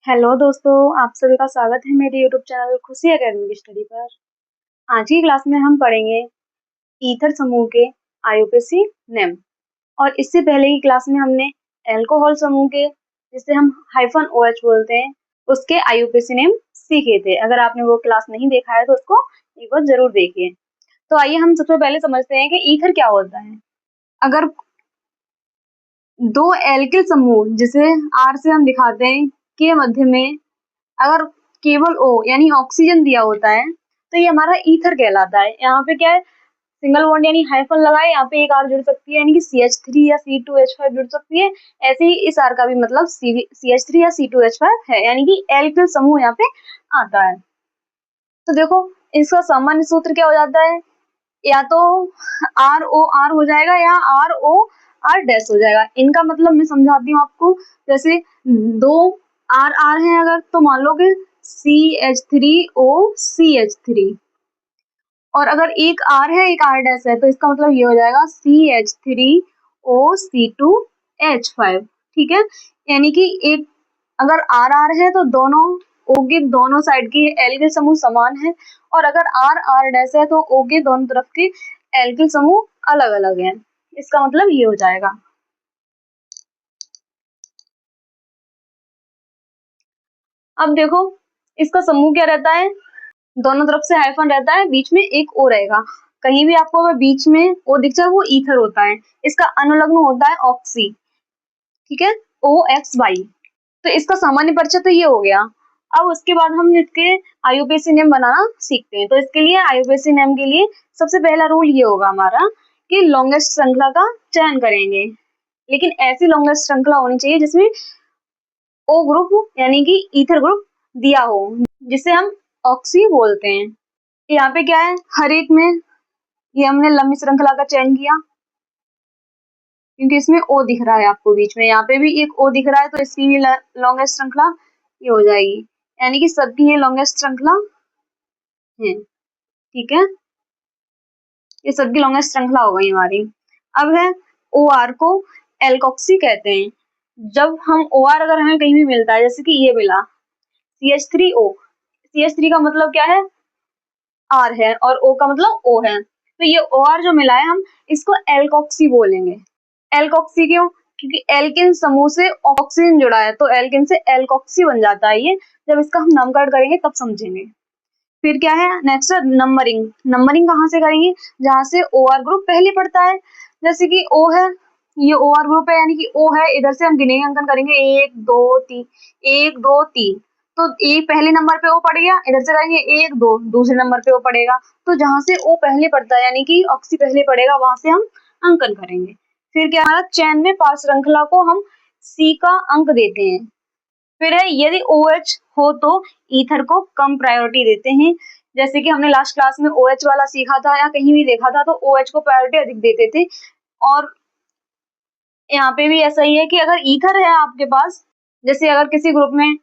Hello दोस्तों, आप सभी का स्वागत है मेरे यूट्यूब चैनल खुशी एकेडमी स्टडी पर। आज की क्लास में हम पढ़ेंगे ईथर समूह के आईयूपीएसी नेम। और इससे पहले की क्लास में हमने एल्कोहल समूह के, जिसे हम हाइफन OH बोलते हैं, उसके आईयूपीएसी नेम सीखे थे। अगर आपने वो क्लास नहीं देखा है तो उसको एक बार जरूर देखिए। तो आइए हम सबसे पहले समझते हैं कि ईथर क्या होता है। अगर दो एल्किल समूह, जिसे R से हम दिखाते हैं, के मध्य में अगर केवल O यानी ऑक्सीजन दिया होता है तो ये हमारा ईथर कहलाता है। यहाँ पे क्या है, सिंगल बॉन्ड यानी हाइफन लगाए, यहाँ पे एक R जुड़ सकती है यानी कि CH3 या C2H5 जुड़ सकती है। ऐसे ही इस R का भी मतलब CH3 या C2H5 है, यानी कि एल्किल समूह यहाँ पे आता है। तो देखो, इसका सामान्य सूत्र क्या हो जाता है, या तो ROR हो जाएगा या ROR डैश हो जाएगा। इनका मतलब मैं समझाती हूँ आपको। जैसे दो RR हैं अगर, तो मान लो कि CH3OCH3, और अगर एक R है एक R डैश है तो इसका मतलब ये हो जाएगा CH3OC2H5। ठीक है, यानी कि एक अगर RR है तो दोनों O के दोनों साइड की एल्किल समूह समान है, और अगर RR डैश है तो O के दोनों तरफ के एल्किल समूह अलग अलग हैं। इसका मतलब ये हो जाएगा। अब देखो, इसका समूह क्या रहता है, दोनों तरफ से हाइफन रहता है, बीच में एक O रहेगा। कहीं भी आपको अगर बीच में O दिख जाए वो ईथर होता है। इसका अनुलग्न होता है ऑक्सी। ठीक है, OXY। तो इसका सामान्य परिचय तो ये हो गया। अब उसके बाद हम इसके आईयूपीएसी नेम बनाना सीखते हैं। तो इसके लिए आईयूपीएसी नेम के लिए सबसे पहला रूल ये होगा हमारा कि लॉन्गेस्ट श्रृंखला का चयन करेंगे। लेकिन ऐसी लॉन्गेस्ट श्रृंखला होनी चाहिए जिसमें O ग्रुप यानी कि ईथर ग्रुप दिया हो, जिसे हम ऑक्सी बोलते हैं। यहाँ पे क्या है, हर एक में ये हमने लंबी श्रृंखला का चयन किया क्योंकि इसमें O दिख रहा है आपको बीच में। यहाँ पे भी एक O दिख रहा है तो इसकी भी लॉन्गेस्ट श्रृंखला ये हो जाएगी, यानी कि सबकी ये लॉन्गेस्ट श्रृंखला है। ठीक है, ये सबकी लॉन्गेस्ट श्रृंखला हो गई हमारी। अब है OR को एल्कोक्सी कहते हैं। जब हम OR अगर हमें कहीं भी मिलता है, जैसे कि ये मिला CH3O, CH3 का मतलब क्या है, R है, और O का मतलब O है, तो ये OR जो मिला है हम इसको एल्कोक्सी बोलेंगे। एल्कोक्सी क्यों, क्योंकि एल्किन समूह से ऑक्सीजन जुड़ा है तो एल्किन से एल्कोक्सी बन जाता है। ये जब इसका हम नामकरण करेंगे तब समझेंगे। फिर क्या है, नेक्स्ट नंबरिंग। नंबरिंग कहाँ से करेंगे, जहाँ से OR ग्रुप पहले पड़ता है। जैसे कि O है, ये OR ग्रुप है, यानी कि O है, इधर से हम गिनेंगे, अंकन करेंगे 1 2 3, 1 2 3, तो एक पहले नंबर पे O पड़ गया, इधर से करेंगे 1 2, दूसरे नंबर पे O पड़ेगा। तो जहाँ से O पहले पड़ता है यानी कि ऑक्सी पहले पड़ेगा, वहां से हम अंकन करेंगे। फिर क्या है, चैन में पांच श्रृंखला को हम C का अंक देते हैं। फिर है, यदि OH हो तो ईथर को कम प्रायोरिटी देते हैं। जैसे कि हमने लास्ट क्लास में OH वाला सीखा था या कहीं भी देखा था, तो OH को प्रायोरिटी अधिक देते थे। और यहाँ पे भी ऐसा ही है कि अगर ईथर है आपके पास, जैसे अगर किसी ग्रुप में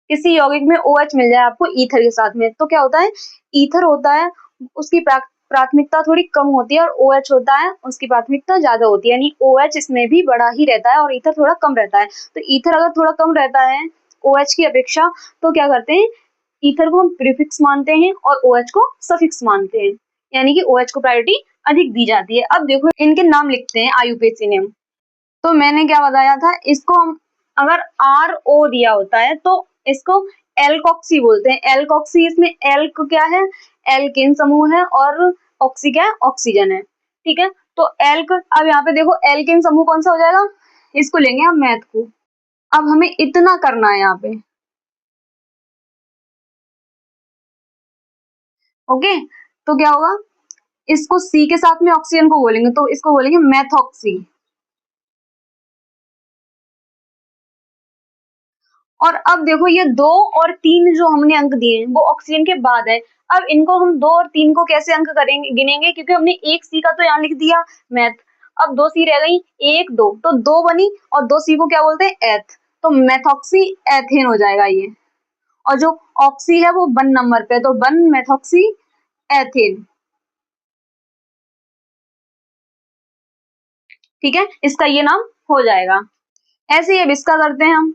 किसी यौगिक में OH मिल जाए आपको ईथर के साथ में, तो क्या होता है, ईथर होता है उसकी प्राथमिकता थोड़ी कम होती है, और OH होता है उसकी प्राथमिकता ज्यादा होती है, यानी OH इसमें भी बड़ा ही रहता है और ईथर थोड़ा कम रहता है। तो ईथर अगर थोड़ा कम रहता है OH की अपेक्षा, तो क्या करते हैं, ईथर को हम प्रीफिक्स मानते हैं और OH को सफिक्स मानते हैं, यानी कि OH को प्रायोरिटी अधिक दी जाती है। अब देखो, इनके नाम लिखते हैं आईयूपीएसी नेम। तो मैंने क्या बताया था, इसको हम अगर RO दिया होता है तो इसको एल्कोक्सी बोलते हैं। एल्कोक्सी, इसमें एल्क क्या है, एल्किन समूह है, और ऑक्सी क्या है, ऑक्सीजन है। ठीक है, तो एल्क, अब यहाँ पे देखो एल्किन समूह कौन सा हो जाएगा, इसको लेंगे हम मैथ को। अब हमें इतना करना है यहाँ पे, ओके। तो क्या होगा, इसको C के साथ में ऑक्सीजन को बोलेंगे तो इसको बोलेंगे मैथॉक्सी। और अब देखो, ये 2 और 3 जो हमने अंक दिए हैं वो ऑक्सीजन के बाद है। अब इनको हम 2 और 3 को कैसे अंक करेंगे, गिनेंगे, क्योंकि हमने एक C का तो यहाँ लिख दिया मैथ। अब 2 C रह गई, 1 2, तो 2 बनी, और 2 C को क्या बोलते हैं, एथ। तो मैथॉक्सी एथेन हो जाएगा ये। और जो ऑक्सी है वो 1 नंबर पे, तो 1 मैथॉक्सी एथेन। ठीक है, इसका ये नाम हो जाएगा। ऐसे ही अब इसका करते हैं हम।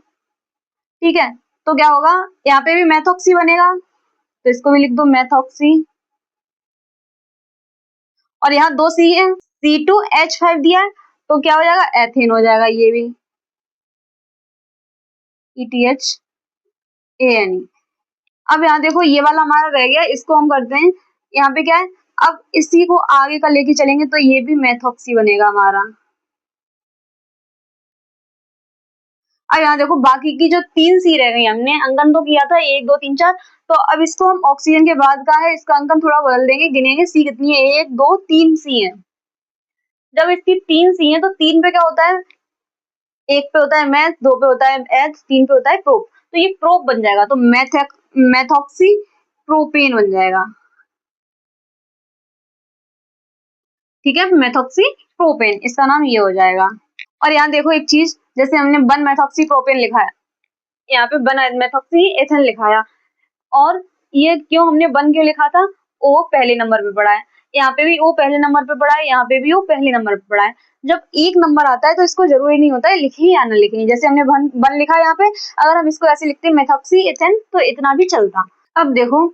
ठीक है, तो क्या होगा, यहाँ पे भी मैथॉक्सी बनेगा, तो इसको भी लिख दो मैथॉक्सी। और यहाँ 2 सी है, C2H5 दिया है, तो क्या हो जाएगा, एथेन हो जाएगा ये भी, ETHANE। अब यहाँ देखो ये वाला हमारा रह गया, इसको हम करते हैं, यहाँ पे क्या है, अब इसी को आगे का लेके चलेंगे तो ये भी मैथॉक्सी बनेगा हमारा। अब यहाँ देखो बाकी की जो 3 सी रह गई, हमने अंकन तो किया था 1 2 3 4, तो अब इसको हम ऑक्सीजन के बाद का है, इसका अंकन थोड़ा बदल देंगे, गिनेंगे सी कितनी है, 1 2 3 सी है। जब इसकी 3 सी है तो 3 पे क्या होता है, 1 पे होता है मैथ, 2 पे होता है एथ, 3 पे होता है प्रोप, तो ये प्रोप बन जाएगा, तो मैथॉक्सी प्रोपेन बन जाएगा। ठीक है, मैथॉक्सी प्रोपेन, इसका नाम ये हो जाएगा। और यहाँ देखो एक चीज, जैसे हमने 1 मैथॉक्सी प्रोपेन लिखा है, यहाँ पे 1 मैथॉक्सी एथेन लिखाया, और ये क्यों हमने 1 क्यों लिखा था, ओ पहले नंबर पे पड़ा है, यहाँ पे भी ओ पहले नंबर पे पड़ा है, यहाँ पे भी ओ पहले नंबर पे पड़ा है। जब एक नंबर आता है तो इसको जरूरी नहीं होता है लिखे या ना लिखे, जैसे हमने 1 लिखा है यहाँ पे, अगर हम इसको ऐसे लिखते मेथॉक्सी एथेन तो इतना भी चलता। अब देखो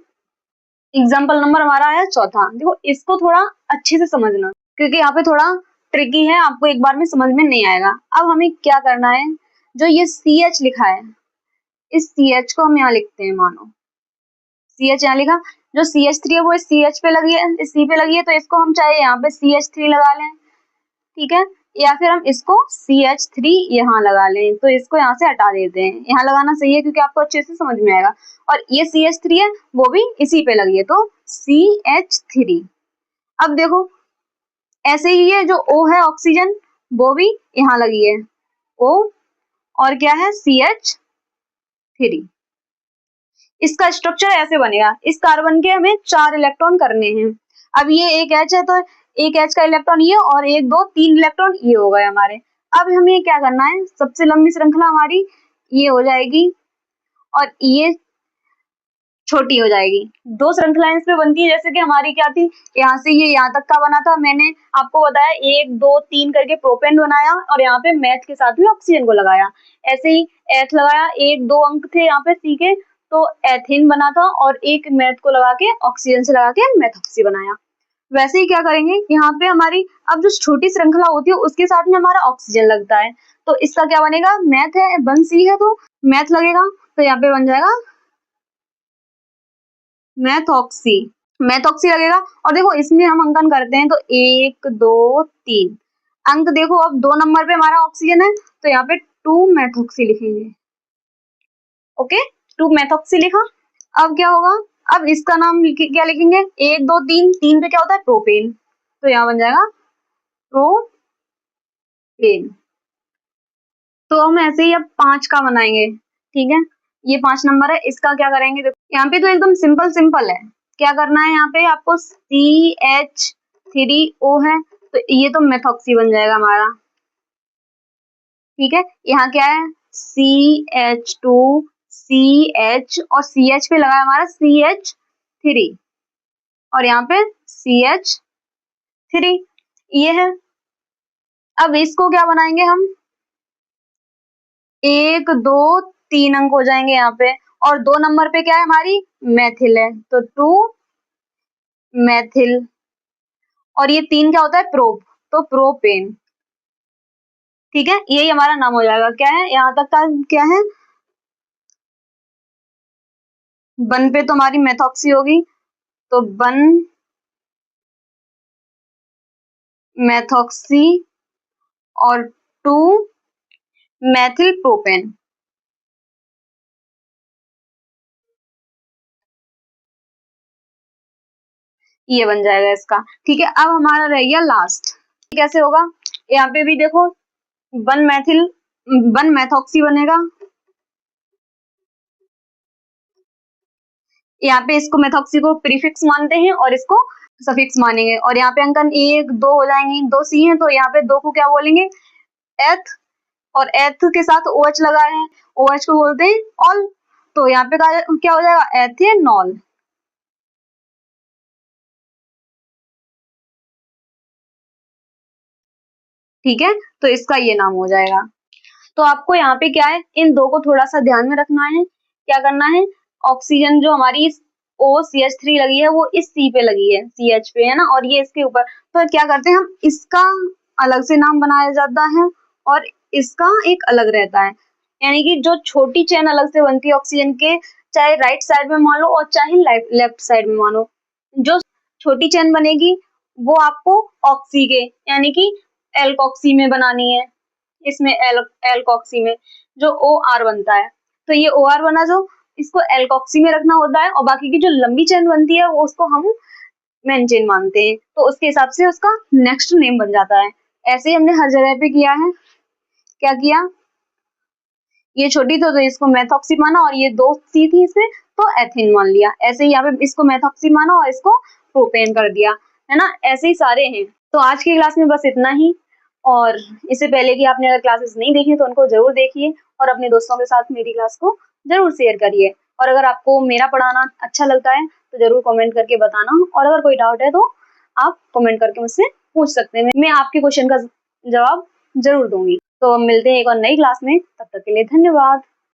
एग्जाम्पल नंबर हमारा आया चौथा, देखो इसको थोड़ा अच्छे से समझना, क्योंकि यहाँ पे थोड़ा ट्रिकी है, आपको एक बार में समझ में नहीं आएगा। अब हमें क्या करना है, जो ये CH लिखा है, इस CH को हम यहाँ लिखते हैं, मानो CH यहाँ लिखा, जो CH3 है वो इस CH पे लगी है, इस C पे लगी है, तो इसको हम चाहे यहाँ पे CH3 लगा लें, ठीक है, या फिर हम इसको CH3 यहाँ लगा लें, तो इसको यहाँ से हटा देते हैं, यहाँ लगाना सही है क्योंकि आपको अच्छे से समझ में आएगा। और ये CH3 है वो भी इसी पे लगी है, तो CH3। अब देखो ऐसे ही है, जो O है ऑक्सीजन, वो भी यहाँ लगी है, O, और क्या है CH3। इसका स्ट्रक्चर ऐसे बनेगा, इस कार्बन के हमें 4 इलेक्ट्रॉन करने हैं। अब ये एक H है, तो एक H का इलेक्ट्रॉन ये, और 1 2 3 इलेक्ट्रॉन ये हो गए हमारे। अब हमें क्या करना है, सबसे लंबी श्रृंखला हमारी ये हो जाएगी, और ये छोटी हो जाएगी। 2 श्रृंखलाएं इसमें बनती है, जैसे कि हमारी क्या थी, यहाँ से ये यहाँ तक का बना था, मैंने आपको बताया 1 2 3 करके प्रोपेन बनाया, और यहाँ पे मैथ के साथ भी ऑक्सीजन को लगाया। ऐसे ही एथ लगाया, 1 2 अंक थे यहाँ पे सी के, तो एथेन बना था, और एक मैथ को लगा के ऑक्सीजन से लगा के मैथॉक्सी बनाया। वैसे ही क्या करेंगे, यहाँ पे हमारी अब जो छोटी श्रृंखला होती है उसके साथ में हमारा ऑक्सीजन लगता है, तो इसका क्या बनेगा, मैथ है 1 सी है तो मैथ लगेगा, तो यहाँ पे बन जाएगा मैथॉक्सी, मैथॉक्सी लगेगा। और देखो इसमें हम अंकन करते हैं, तो 1 2 3 अंक, देखो अब 2 नंबर पे हमारा ऑक्सीजन है, तो यहाँ पे 2 मैथॉक्सी लिखेंगे। ओके, 2 मैथॉक्सी लिखा। अब क्या होगा, अब इसका नाम क्या लिखेंगे, 1 2 3, 3 पे क्या होता है प्रोपेन, तो यहाँ बन जाएगा प्रोपेन। तो हम ऐसे ही अब 5 का बनाएंगे, ठीक है, ये 5 नंबर है, इसका क्या करेंगे, देखो यहाँ पे तो एकदम सिंपल सिंपल है। क्या करना है, यहाँ पे आपको CH3O है, तो ये तो मेथॉक्सी बन जाएगा हमारा, ठीक है। यहाँ क्या है, CH2 CH, और CH पे लगा है हमारा CH3, और यहाँ पे CH3, ये है। अब इसको क्या बनाएंगे हम, 1 2 3 अंक हो जाएंगे यहाँ पे, और 2 नंबर पे क्या है हमारी मैथिल है, तो 2 मैथिल, और ये 3 क्या होता है प्रोप, तो प्रोपेन, ठीक है, यही हमारा नाम हो जाएगा। क्या है यहाँ तक का, क्या है 1 पे तो हमारी मेथॉक्सी होगी, तो 1 मेथॉक्सी, और 2 मैथिल प्रोपेन, ये बन जाएगा इसका। ठीक है, अब हमारा रह गया लास्ट, कैसे होगा, यहाँ पे भी देखो 1 मैथिल 1 मैथॉक्सी बनेगा, यहाँ पे इसको मेथॉक्सी को प्रीफिक्स मानते हैं और इसको सफिक्स मानेंगे, और यहाँ पे अंकन 1 2 हो जाएंगे, 2 सी है, तो यहाँ पे 2 को क्या बोलेंगे एथ, और एथ के साथ OH लगा है, OH को बोलते हैं ऑल, तो यहाँ पे क्या हो जाएगा एथेनॉल। ठीक है, तो इसका ये नाम हो जाएगा। तो आपको यहाँ पे क्या है, इन दो को थोड़ा सा ध्यान में रखना है। क्या करना है, ऑक्सीजन जो हमारी OCH3 लगी है वो इस C पे लगी है, CH पे है ना, और ये इसके ऊपर। तो क्या करते हैं हम, इसका अलग से नाम बनाया जाता है और इसका एक अलग रहता है। यानी कि जो छोटी चेन अलग से बनती है ऑक्सीजन के, चाहे राइट साइड में मान लो और चाहे लेफ्ट साइड में मानो, जो छोटी चेन बनेगी वो आपको ऑक्सी के यानी कि एल्कोक्सी में बनानी है। इसमें एल्कोक्सी में जो OR बनता है, तो ये OR बना जो, इसको एल्कोक्सी में रखना होता है, और बाकी की जो लंबी चेन बनती है वो उसको हम मेन चेन मानते हैं, तो उसके हिसाब से उसका नेक्स्ट नेम बन जाता है। ऐसे ही हमने हर जगह पे किया है। क्या किया, ये छोटी तो इसको मेथॉक्सी माना, और ये दो सी थी इसमें तो एथेन मान लिया। ऐसे ही यहाँ पे इसको मेथॉक्सी माना और इसको प्रोपेन कर दिया, है ना। ऐसे ही सारे हैं। तो आज की क्लास में बस इतना ही, और इससे पहले कि आपने अगर क्लासेस नहीं देखी तो उनको जरूर देखिए और अपने दोस्तों के साथ मेरी क्लास को जरूर शेयर करिए। और अगर आपको मेरा पढ़ाना अच्छा लगता है तो जरूर कमेंट करके बताना, और अगर कोई डाउट है तो आप कमेंट करके मुझसे पूछ सकते हैं, मैं आपके क्वेश्चन का जवाब जरूर दूंगी। तो हम मिलते हैं एक और नई क्लास में, तब तक के लिए धन्यवाद।